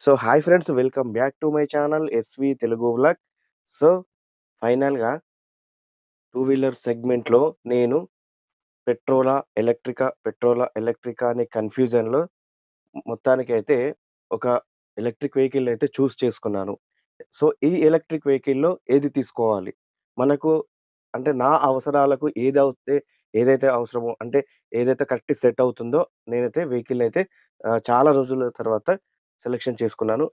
So, hi friends, welcome back to my channel SV Telugu vlog. So, ఫైనల్‌గా two wheeler సెగ్మెంట్‌లో నేను పెట్రోలా, ఎలక్ట్రికా అనే కన్‌ఫ్యూజన్‌లో మొత్తానికైతే ఒక ఎలక్ట్రిక్ వెహికల్ అయితే చేసుకున్నాను. సో, ఈ ఎలక్ట్రిక్ వెహికల్‌లో ఏది తీసుకోవాలి? మనకు అంటే నా అవసరాలకు ఏదైతే అవసరమో అంటే ఏదైతే కరెక్ట్ సెట్ అవుతుందో నేనైతే వెహికల్‌నైతే చాలా రోజుల తర్వాత సెలక్షన్ చేసుకున్నాను.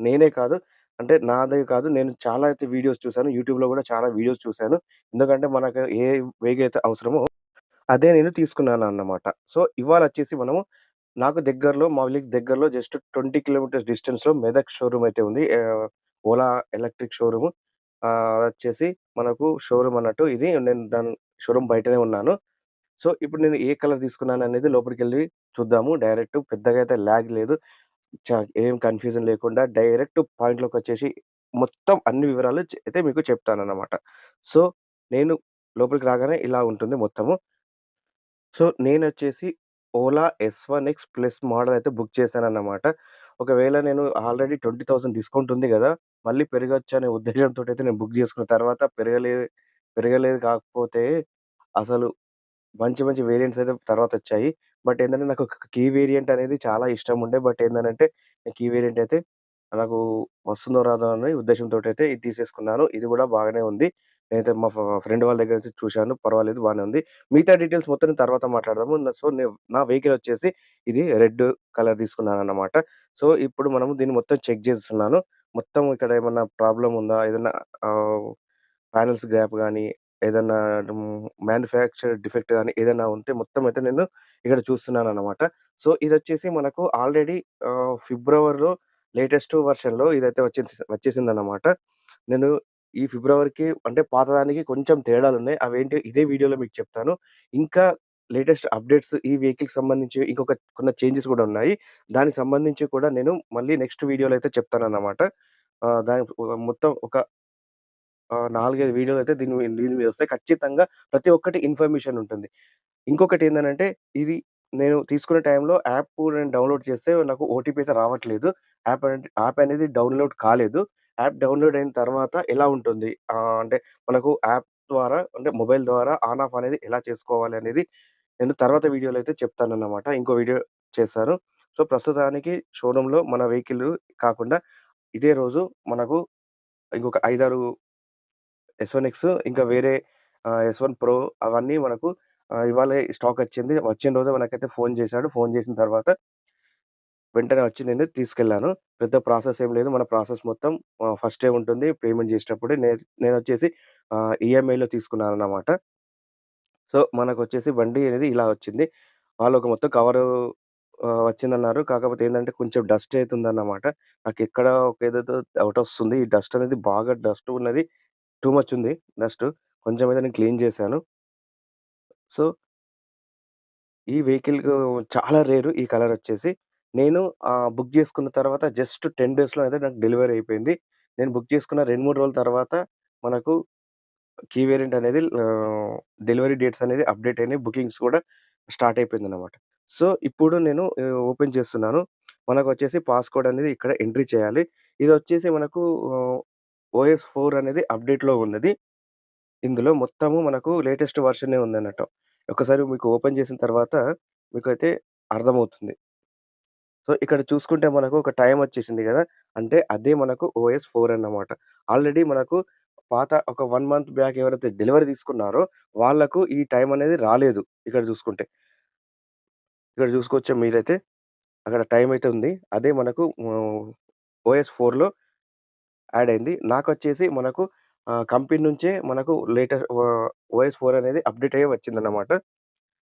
నేనే కాదు, అంటే నాదే కాదు, నేను చాలా అయితే వీడియోస్ చూసాను. యూట్యూబ్‌లో గూడా చాలా వీడియోస్ చూసాను. ఎందుకంటే మనకు ఏ వెహికల్ అయితే అవసరమో అదే నేను తీసుకున్నానన్నమాట. సో, ఇవాళొచ్చేసి మనము మా విలేజ్ దగ్గరలో జస్ట్ 20 కిలోమీటర్స్ డిస్టెన్స్‌లో మెదక్ షోరూమ్ అయితే ఉంది. Ola electric showroom. అదొచ్చేసి మనకు షోరూమ్ అన్నట్టు ఇది. నేను దాని షోరూమ్ బయటనే ఉన్నాను. సో, ఇప్పుడు నేను ఏ కలర్ తీసుకున్నాననేది లోపలికెళ్ళి చూద్దాము. డైరెక్ట్ పెద్దగా అయితే లాగ్ లేదు. ఏం కన్‌ఫ్యూజన్ లేకుండా డైరెక్ట్ పాయింట్‌లోకొచ్చేసి మొత్తం అన్ని వివరాలు అయితే మీకు చెప్తానన్నమాట. సో, నేను లోపలికి రాగానే ఇలా ఉంటుంది మొత్తము. సో, నేనొచ్చేసి Ola S one X plus model అయితే బుక్ చేశానన్నమాట. ఒకవేళ నేను ఆల్రెడీ 20,000 డిస్కౌంట్ ఉంది గదా! మళ్ళీ పెరగొచ్చనే ఉద్దేశంతోటైతే నేను బుక్ జేసుకున్న తర్వాత పెరగలేదు కాకపోతే అసలు మంచి మంచి వేరియంట్స్ అయితే తర్వాతొచ్చాయి. బట్ ఏందంటే నాకు కీ వేరియంట్ అనేది చాలా ఇష్టముండే. బట్ ఏందనంటే కీ వేరియంట్ అయితే నాకు వస్తుందో రాదో అనే ఉద్దేశంతోటైతే ఇది తీసేసుకున్నాను. ఇది గూడా బాగానే ఉంది. నేనైతే మా ఫ్రెండ్ వాళ్ళ దగ్గర నుంచి చూశాను. పర్వాలేదు, బానే ఉంది. మిగతా డీటెయిల్స్ మొత్తం తర్వాత మాట్లాడదాము. నా వెహికల్ వచ్చేసి ఇది రెడ్ కలర్ తీసుకున్నానన్నమాట. సో, ఇప్పుడు మనము దీన్ని మొత్తం చెక్ చేస్తున్నాను. మొత్తం ఇక్కడ ఏమన్నా ప్రాబ్లమ్ ఉందా? ఏదన్నా ఆహ్, పానెల్స్ గ్యాప్ గాని, ఏదన్నా మ్యానుఫ్యాక్చర్ డిఫెక్ట్ గాని ఏదైనా ఉంటే మొత్తం అయితే నేను ఇక్కడ చూస్తున్నానన్నమాట. సో, ఇదొచ్చేసి మనకు ఆల్రెడీ ఫిబ్రవరిలో లేటెస్ట్ వెర్షన్‌లో ఇదైతే వచ్చేసిందన్నమాట. నేను ఈ ఫిబ్రవరికి అంటే పాతదానికి కొంచెం తేడాలున్నాయి. అవేంటి ఇదే వీడియోలో మీకు చెప్తాను. ఇంకా లేటెస్ట్ అప్‌డేట్స్ ఈ వెహికల్‌కి సంబంధించి కొన్ని చేంజెస్ గూడా ఉన్నాయి. దానికి సంబంధించి కూడా నేను మళ్ళీ నెక్స్ట్ వీడియోలో అయితే చెప్తానన్నమాట. దాని మొత్తం ఒక 4, 5 వీడియోలయితే దీని మీద వస్తాయి. ఖచ్చితంగా ప్రతి ఒక్కటి ఇన్ఫర్మేషన్ ఉంటుంది. ఇంకొకటేందనంటే, ఇది నేను తీసుకునే టైంలో నేను డౌన్‌లోడ్ చేస్తే నాకు ఓటీపీ అయితే రావట్లేదు. యాప్ అనేది డౌన్‌లోడ్ కాలేదు. యాప్ డౌన్‌లోడ్ అయిన తర్వాత ఎలా ఉంటుంది? అంటే మనకు యాప్ ద్వారా అంటే మొబైల్ ద్వారా ఆన్, ఆఫ్ అనేది ఎలా చేసుకోవాలి అనేది నేను తర్వాత వీడియోలో అయితే చెప్తానన్నమాట. ఇంకో వీడియో చేశాను. సో, ప్రస్తుతానికి షోరూమ్‌లో మన వెహికల్ కాకుండా ఇదే రోజు మనకు ఇంకొక 5, 6 ఎస్-1 ఎక్స్ ఇంకా వేరే ఎస్-1 ప్రో అవన్నీ మనకు ఇవాళే స్టాకొచ్చింది. వచ్చిన రోజే మనకైతే ఫోను చేశాడు. ఫోను చేసిన తర్వాత వెంటనే వచ్చి నేను తీసుకెళ్ళాను. పెద్ద ప్రాసెస్ ఏం లేదు. మన ప్రాసెస్ మొత్తం ఫస్టే ఉంటుంది. పేమెంట్ చేసేటప్పుడే నేనొచ్చేసి ఈఎంఐలో తీసుకున్నానన్నమాట. సో, మనకొచ్చేసి బండి అనేది ఇలా వచ్చింది. వాళ్ళు ఒక మొత్తం కవరు వచ్చిందన్నారు. కాకపోతే ఏందంటే కొంచెం డస్ట్ అయితుందన్నమాట. నాకెక్కడ ఒక ఏదేదో డౌటొస్తుంది. ఈ డస్ట్ అనేది బాగా డస్ట్ ఉన్నది. టూ మచ్ ఉంది డస్టు. కొంచెమైతే నేను క్లీన్ చేశాను. సో, ఈ వెహికల్‌కు చాలా రేరు ఈ కలరొచ్చేసి. నేను బుక్ చేసుకున్న తర్వాత జస్ట్ 10 డేస్‌లో అయితే నాకు డెలివరీ అయిపోయింది. నేను బుక్ చేసుకున్న 2, 3 రోజుల తర్వాత మనకు కీ వేరియంట్ అనేది డెలివరీ డేట్స్ అనేది అప్‌డేట్ అయినాయి. బుకింగ్స్ కూడా స్టార్ట్ అయిపోయిందనమాట. సో, ఇప్పుడు నేను ఓపెన్ చేస్తున్నాను. మనకొచ్చేసి పాస్‌కోడ్ అనేది ఇక్కడ ఎంట్రీ చేయాలి. ఇదొచ్చేసి మనకు ఆహ్, ఓఎస్ 4 అనేది అప్‌డేట్‌లో ఉన్నది. ఇందులో మొత్తము మనకు లేటెస్ట్ వెర్షనే ఉందన్నట్టు. ఒక్కసారి మీకు ఓపెన్ చేసిన తర్వాత మీకైతే అర్థమవుతుంది. సో, ఇక్కడ చూసుకుంటే మనకు ఒక టైమ్ వచ్చేసింది గదా! అంటే అదే మనకు ఓఎస్ 4 అన్నమాట. ఆల్రెడీ మనకు ఒక 1 మంత్ బ్యాక్ ఎవరైతే డెలివరీ తీసుకున్నారో వాళ్ళకు ఈ టైమ్ అనేది రాలేదు. ఇక్కడ చూసుకుంటే. ఇక్కడ చూసుకోవచ్చా మీరైతే? అక్కడ టైమ్ అయితే ఉంది. అదే మనకు ఓఎస్ 4లో యాడ్ అయింది. నాకొచ్చేసి మనకు కంపెనీ నుంచే మనకు ఓఎస్ 4 అనేది అప్‌డేట్ అయ్యి వచ్చిందన్నమాట.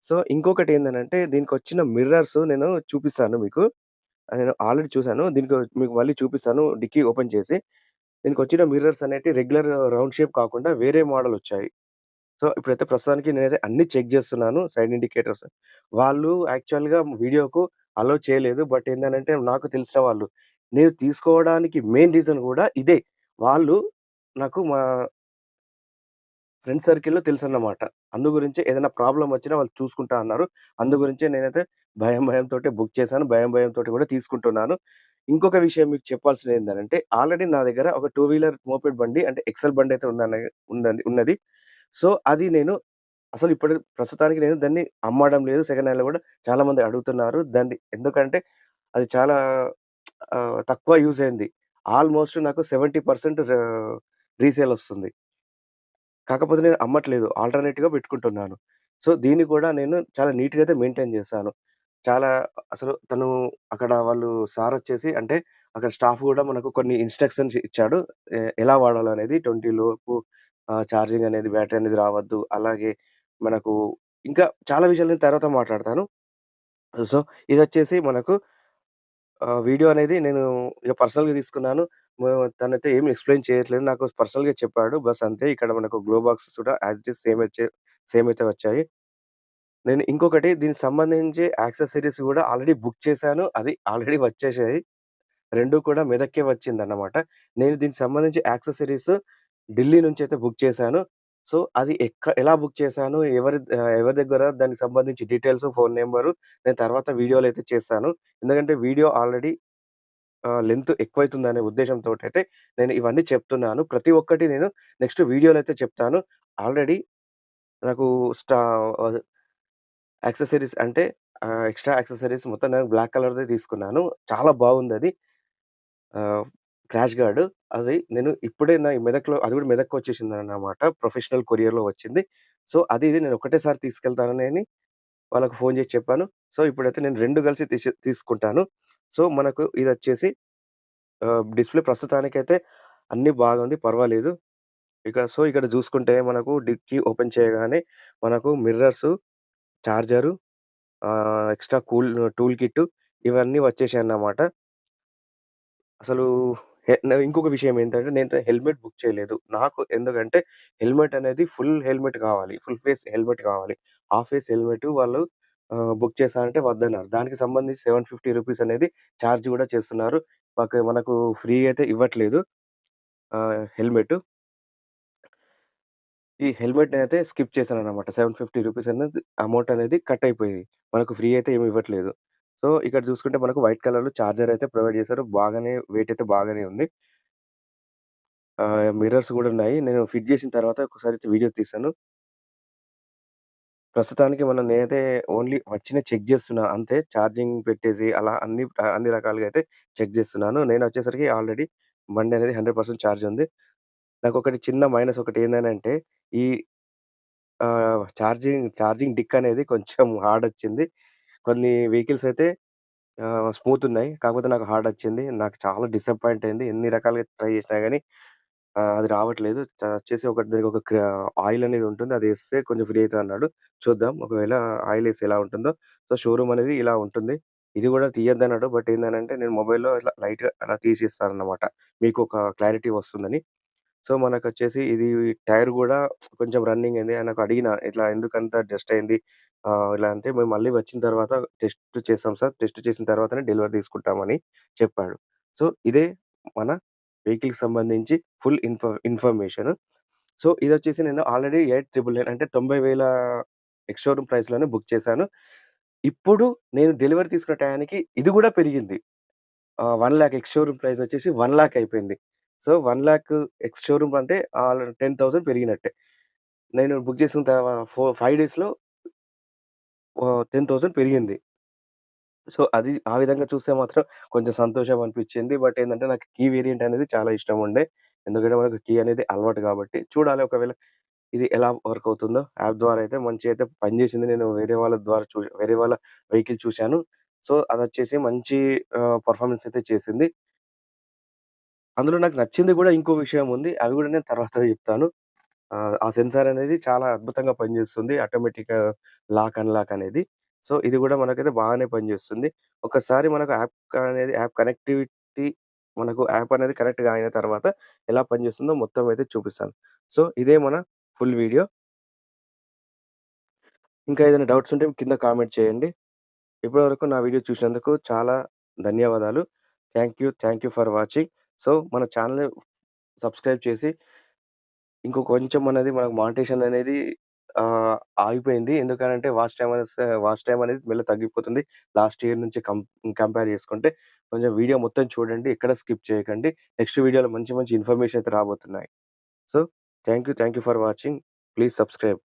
సో, ఇంకొకటేందనంటే దీనికొచ్చిన మిర్రర్స్ నేను చూపిస్తాను మీకు. నేను ఆల్రెడీ చూసాను. మీకు మళ్ళీ చూపిస్తాను డిక్కీ ఓపెన్ చేసి. దీనికొచ్చిన మిర్రర్స్ అనేటివి రెగ్యులర్ రౌండ్ షేప్ కాకుండా వేరే మోడలొచ్చాయి. సో, ఇప్పుడైతే ప్రస్తుతానికి నేనైతే అన్నీ చెక్ జేస్తున్నాను సైడ్ ఇండికేటర్స్. వాళ్ళు యాక్చువల్‌గా వీడియోకు అలో చేయలేదు. బట్ ఏందనంటే నాకు తెలిసిన వాళ్ళు. నేను తీసుకోవడానికి మెయిన్ రీజన్ గూడా ఇదే. వాళ్ళు నాకు మా ఫ్రెండ్ సర్కిల్‌లో తెలుసన్నమాట. అందు గురించే ఏదైనా ప్రాబ్లమ్ వచ్చినా వాళ్ళు చూసుకుంటా అన్నారు. అందు గురించే నేనైతే భయంతోటే బుక్ చేశాను. భయంతోటి కూడా తీసుకుంటున్నాను. ఇంకొక విషయం మీకు చెప్పాల్సిందేంటనంటే, ఆల్రెడీ నా దగ్గర ఒక టూ వీలర్ మోపెడ్ బండి అంటే ఎక్సెల్ బండయితే ఉన్నది. సో, అది నేను అసలు ఇప్పుడు ప్రస్తుతానికి నేను దాన్ని అమ్మడం లేదు. సెకండ్ హ్యాండ్‌లో గూడా చాలామంది అడుగుతున్నారు. దాన్ని ఎందుకంటే అది చాలా తక్కువ యూజ్ అయింది. ఆల్‌మోస్ట్ నాకు 70% రీసేల్ ఒస్తుంది. కాకపోతే నేను అమ్మట్లేదు. ఆల్టర్‌నేట్‌గా పెట్టుకుంటున్నాను. సో, దీన్ని కూడా నేను చాలా నీట్‌గా అయితే మెయింటైన్ చేశాను. చాలా అసలు తను అక్కడ వాళ్ళు సారొచ్చేసి అంటే అక్కడ స్టాఫ్ గూడా మనకు కొన్ని ఇన్‌స్ట్రక్షన్స్ ఇచ్చాడు. ఎలా వాడాలనేది 20 లోపు ఛార్జింగ్ అనేది బ్యాటరీ అనేది రావద్దు. అలాగే మనకు ఇంకా చాలా విషయాలు నేను తర్వాత మాట్లాడతాను. సో, ఇదొచ్చేసి మనకు వీడియో అనేది నేను ఇగ పర్సనల్‌గా తీసుకున్నాను. తనైతే ఏమి ఎక్స్‌ప్లెయిన్ చేయట్లేదు. నాకు పర్సనల్‌గా చెప్పాడు. బస్ అంతే. ఇక్కడ మనకు గ్లో బాక్సెస్ కూడా యాస్ ఇట్ ఈజ్ సేమ్ అయితే వచ్చాయి. నేను ఇంకొకటి దీనికి సంబంధించి యాక్సెసరీస్ గూడా ఆల్రెడీ బుక్ చేశాను. అది ఆల్రెడీ వచ్చేసాయి. 2 కూడా మెదక్కే వచ్చిందన్నమాట. నేను దీనికి సంబంధించి యాక్సెసరీస్ ఢిల్లీ నుంచయితే బుక్ చేశాను. సో, అది ఎలా బుక్ చేశాను, ఎవరి దగ్గర దానికి సంబంధించి డీటెయిల్స్, ఫోను నంబరు నేను తర్వాత వీడియోలో అయితే చేశాను. ఎందుకంటే వీడియో ఆల్రెడీ లెంత్ ఎక్కువైతుందనే ఉద్దేశంతోటైతే నేను ఇవన్నీ చెప్తున్నాను. ప్రతి ఒక్కటి నేను నెక్స్ట్ వీడియోలో అయితే చెప్తాను. ఆల్రెడీ నాకు ఆహ్, యాక్సెసరీస్ అంటే ఎక్స్‌ట్రా యాక్సెసరీస్ మొత్తం నేను బ్లాక్ కలర్‌దే తీసుకున్నాను. చాలా బాగుందది. క్రాష్ గార్డ్ అది నేను ఇప్పుడే నా మెదక్‌లో అది కూడా మెదక్కొచ్చేసిందన్నమాట. ప్రొఫెషనల్ కొరియర్‌లో వచ్చింది. సో, అది ఇది నేను ఒకటేసారి తీసుకెళ్తానని వాళ్ళకి ఫోను చేసి చెప్పాను. సో, ఇప్పుడైతే నేను 2 కలిసి తీసుకుంటాను. సో, మనకు ఇదొచ్చేసి డిస్‌ప్లే ప్రస్తుతానికైతే అన్నీ బాగుంది. పర్వాలేదు. ఇక్కడ జూసుకుంటే మనకు డిక్కీ ఓపెన్ చేయగానే మనకు mirrors, charger, extra tool kit ఇవన్నీ వచ్చేసాయన్నమాట. అసలు ఇంకొక విషయం ఏంటంటే నేను హెల్మెట్ బుక్ చేయలేదు. నాకు ఎందుకంటే హెల్మెట్ అనేది ఫుల్ హెల్మెట్ కావాలి. ఫుల్ ఫేస్ హెల్మెట్ కావాలి. హాఫ్ ఫేస్ హెల్మెట్ వాళ్ళు బుక్ చేశానంటే వద్దన్నారు. దానికి సంబంధించి రూ. 750 అనేది చార్జ్ గూడా చేస్తున్నారు. మనకు ఫ్రీ అయితే ఇవ్వట్లేదు హెల్మెట్. ఈ హెల్మెట్ నేనైతే స్కిప్ చేశాననమాట. రూ. 750 అనేది అమౌంట్ అనేది కట్ అయిపోయింది. మనకు ఫ్రీ అయితే ఏమి ఇవ్వట్లేదు. సో, ఇక్కడ చూసుకుంటే మనకు వైట్ కలర్‌లో చార్జర్ అయితే ప్రొవైడ్ చేశారు. బాగానే వెయిట్ అయితే బాగానే ఉంది. మిర్రర్స్ గూడా ఉన్నాయి. నేను ఫిట్ చేసిన తర్వాత ఒకసారి వీడియో తీశాను. ప్రస్తుతానికి నేనైతే ఓన్లీ వచ్చినయి చెక్ జేస్తున్నా అంతే. ఛార్జింగ్ పెట్టేసి అలా అన్ని రకాలుగా అయితే చెక్ జేస్తున్నాను. నేనొచ్చేసరికి ఆల్రెడీ బండనేది 100% ఛార్జ్ ఉంది. నాకొకటి చిన్న మైనస్ ఒకటేందనంటే ఈ ఛార్జింగ్ డిక్ అనేది కొంచెం హార్డొచ్చింది. కొన్ని వెహికల్స్ అయితే స్మూత్ ఉన్నాయి. కాకపోతే నాకు హార్డొచ్చింది. నాకు చాలా డిసప్పాయింట్ అయింది. ఎన్ని రకాలుగా ట్రై చేసినా గాని అది రావట్లేదు. వచ్చేసి దానికొక ఆయిల్ అనేది ఉంటుంది. అదేస్తే కొంచెం ఫ్రీ అయితదన్నాడు. చూద్దాం ఒకవేళ ఆయిలేసి ఎలా ఉంటుందో. సో, షోరూమ్ అనేది ఇలా ఉంటుంది. ఇది గూడా తీయొద్దన్నాడు. బట్ ఏందనంటే నేను మొబైల్‌లో ఇట్లా లైట్‌గా అలా తీసిస్తానన్నమాట. మీకొక క్లారిటీ వస్తుందని. సో, మనకొచ్చేసి ఇది టైర్ గూడా కొంచెం రన్నింగ్ అయింది. ఆయనకు అడిగిన, "ఇట్లా ఎందుకంత డస్ట్ అయింది?" ఇలా అంటే, "మేము మళ్ళీ వచ్చిన తర్వాత టెస్ట్ చేసాం సార్. టెస్ట్ చేసిన తర్వాతనే డెలివరీ తీసుకుంటామని" చెప్పాడు. సో, ఇదే మన వెహికల్‌కి సంబంధించి ఫుల్ ఇన్ఫర్మేషన్. సో, ఇదొచ్చేసి నేను ఆల్రెడీ 8,999 అంటే 90,000 ఎక్స్ షోరూమ్ ప్రైస్‌లోనే బుక్ చేశాను. ఇప్పుడు నేను డెలివరీ తీసుకునే టయానికి ఇది గూడా పెరిగింది. 1,00,000 ఎక్స్ షోరూమ్ ప్రైస్ వచ్చేసి 1,00,000 అయిపోయింది. సో, 1,00,000 ఎక్స్ షోరూమ్ అంటే 10,000 పెరిగినట్టే. నేను బుక్ చేసిన 5 డేస్‌లో 10,000 పెరిగింది. సో, అది ఆ విధంగా చూస్తే మాత్రం కొంచెం సంతోషం అనిపిచ్చింది. బట్ ఏందంటే నాకు కీ వేరియంట్ అనేది చాలా ఇష్టం ఉండే. ఎందుకంటే మనకు కీ అనేది అలవాటు కాబట్టి. చూడాలి ఒకవేళ ఇది ఎలా వర్క్ అవుతుందో. యాప్ ద్వారా అయితే మంచిగా అయితే పనిచేసింది. నేను వేరే వాళ్ళ వెహికల్ చూసాను. సో, అదొచ్చేసి మంచి పెర్ఫార్మన్స్ అయితే చేసింది. అందులో నాకు నచ్చింది గూడా ఇంకో విషయం ఉంది. అవి గూడా నేను తర్వాత చెప్తాను. ఆ సెన్సార్ అనేది చాలా అద్భుతంగా పనిచేస్తుంది. ఆటోమేటిక్ అన్‌లాక్ అనేది. సో, ఇది గూడా మనకైతే బాగానే పనిచేస్తుంది. ఒకసారి మనకు యాప్ కనెక్టివిటీ యాప్ అనేది కనెక్ట్‌గా అయిన తర్వాత ఎలా పనిచేస్తుందో మొత్తం అయితే చూపిస్తాను. సో, ఇదే మన ఫుల్ వీడియో. ఇంకా ఏదైనా డౌట్స్ ఉంటే కింద కామెంట్ చేయండి. ఇప్పటివరకు నా వీడియో చూసినందుకు చాలా ధన్యవాదాలు. Thank you for watching. So, మన ఛానెల్‌ని సబ్స్క్రైబ్ చేసి ఇంకో కొంచెం అనేది మనకు మానిటైజేషన్ అనేది ఆహ్, ఆగిపోయింది. ఎందుకనంటే వాచ్ టైమ్ అనేది మెల్లగా తగ్గిపోతుంది. లాస్ట్ ఇయర్ నుంచి కంపేర్ చేసుకుంటే కొంచెం వీడియో మొత్తం చూడండి. ఎక్కడ స్కిప్ చేయకండి. నెక్స్ట్ వీడియోలో మంచి మంచి ఇన్ఫర్మేషన్ అయితే రాబోతున్నాయి. So, thank you for watching. Please subscribe.